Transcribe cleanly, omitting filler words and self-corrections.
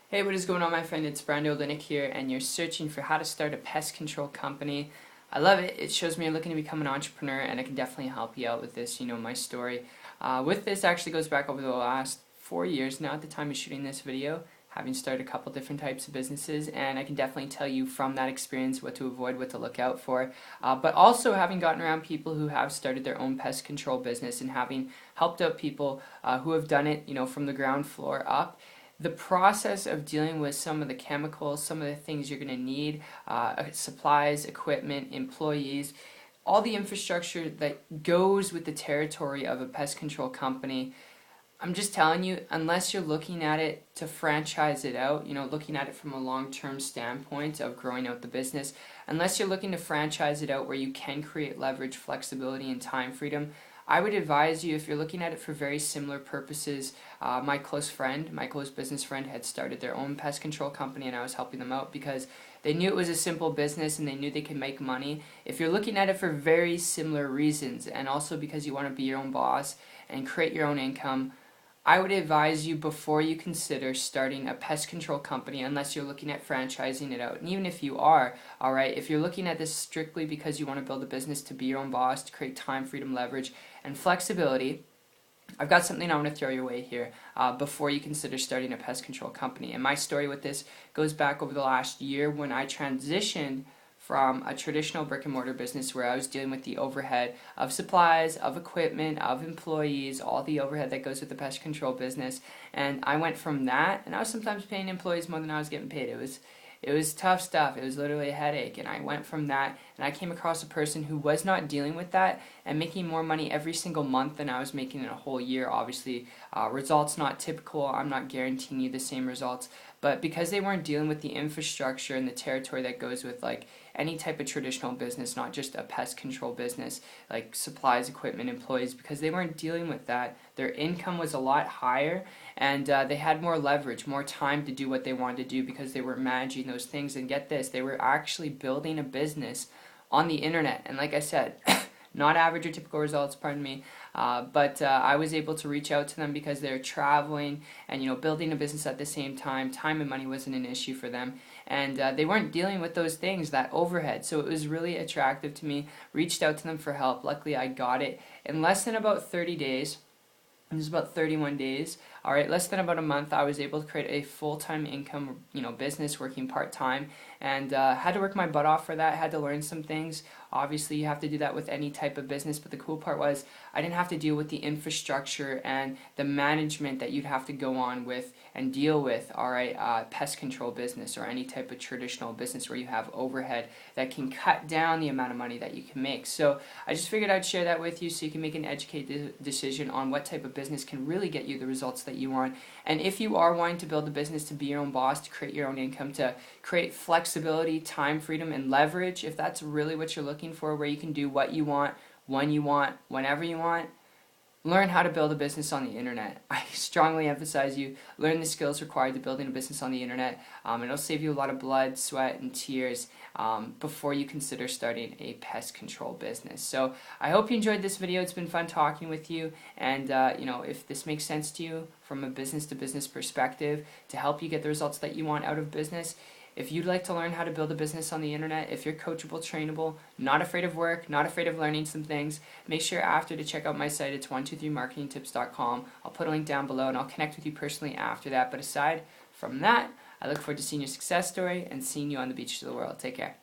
Hey, what is going on, my friend? It's Brando Linick here, and you're searching for how to start a pest control company. I love it. It shows me you're looking to become an entrepreneur, and I can definitely help you out with this. You know my story. With this actually goes back over the last 4 years now at the time of shooting this video, having started a couple different types of businesses, and I can definitely tell you from that experience what to avoid, what to look out for. But also having gotten around people who have started their own pest control business and having helped out people who have done it, from the ground floor up. The process of dealing with some of the chemicals, some of the things you're going to need, supplies, equipment, employees, all the infrastructure that goes with the territory of a pest control company. I'm just telling you, unless you're looking at it to franchise it out, looking at it from a long-term standpoint of growing out the business, unless you're looking to franchise it out where you can create leverage, flexibility, and time freedom, I would advise you, if you're looking at it for very similar purposes. My close business friend had started their own pest control company, and I was helping them out because they knew it was a simple business and they knew they could make money. If you're looking at it for very similar reasons, and also because you want to be your own boss and create your own income, I would advise you, before you consider starting a pest control company, unless you're looking at franchising it out. And even if you are, alright, if you're looking at this strictly because you want to build a business to be your own boss, to create time, freedom, leverage, and flexibility, I've got something I want to throw your way here before you consider starting a pest control company. And my story with this goes back over the last year when I transitioned from a traditional brick and mortar business where I was dealing with the overhead of supplies, of equipment, of employees, all the overhead that goes with the pest control business. And I went from that, and I was sometimes paying employees more than I was getting paid. It was tough stuff. It was literally a headache. And I went from that, and I came across a person who was not dealing with that and making more money every single month than I was making in a whole year. Obviously, results not typical. I'm not guaranteeing you the same results. But because they weren't dealing with the infrastructure and the territory that goes with any type of traditional business, not just a pest control business, like supplies, equipment, employees, because they weren't dealing with that, their income was a lot higher, and they had more leverage, more time to do what they wanted to do because they were managing those things. And get this, they were actually building a business on the internet. And like I said, not average or typical results, pardon me, but I was able to reach out to them because they're traveling and building a business at the same time. Time and money wasn't an issue for them, and they weren't dealing with those things, that overhead. So it was really attractive to me. Reached out to them for help. Luckily, I got it in less than about 30 days. It was about 31 days. Alright, less than about a month, I was able to create a full-time income, business, working part-time, and had to work my butt off for that, had to learn some things. Obviously, you have to do that with any type of business, but the cool part was I didn't have to deal with the infrastructure and the management that you'd have to go on with and deal with, pest control business or any type of traditional business where you have overhead that can cut down the amount of money that you can make. So I just figured I'd share that with you so you can make an educated decision on what type of business can really get you the results that you want. And if you are wanting to build a business to be your own boss, to create your own income, to create flexibility, time freedom, and leverage, if that's really what you're looking for, where you can do what you want, when you want, whenever you want, learn how to build a business on the internet. I strongly emphasize you learn the skills required to building a business on the internet. It'll save you a lot of blood, sweat, and tears before you consider starting a pest control business. So I hope you enjoyed this video. It's been fun talking with you, and if this makes sense to you from a business-to-business perspective to help you get the results that you want out of business. If you'd like to learn how to build a business on the internet, if you're coachable, trainable, not afraid of work, not afraid of learning some things, make sure after to check out my site. It's 123marketingtips.com. I'll put a link down below, and I'll connect with you personally after that. But aside from that, I look forward to seeing your success story and seeing you on the beaches of the world. Take care.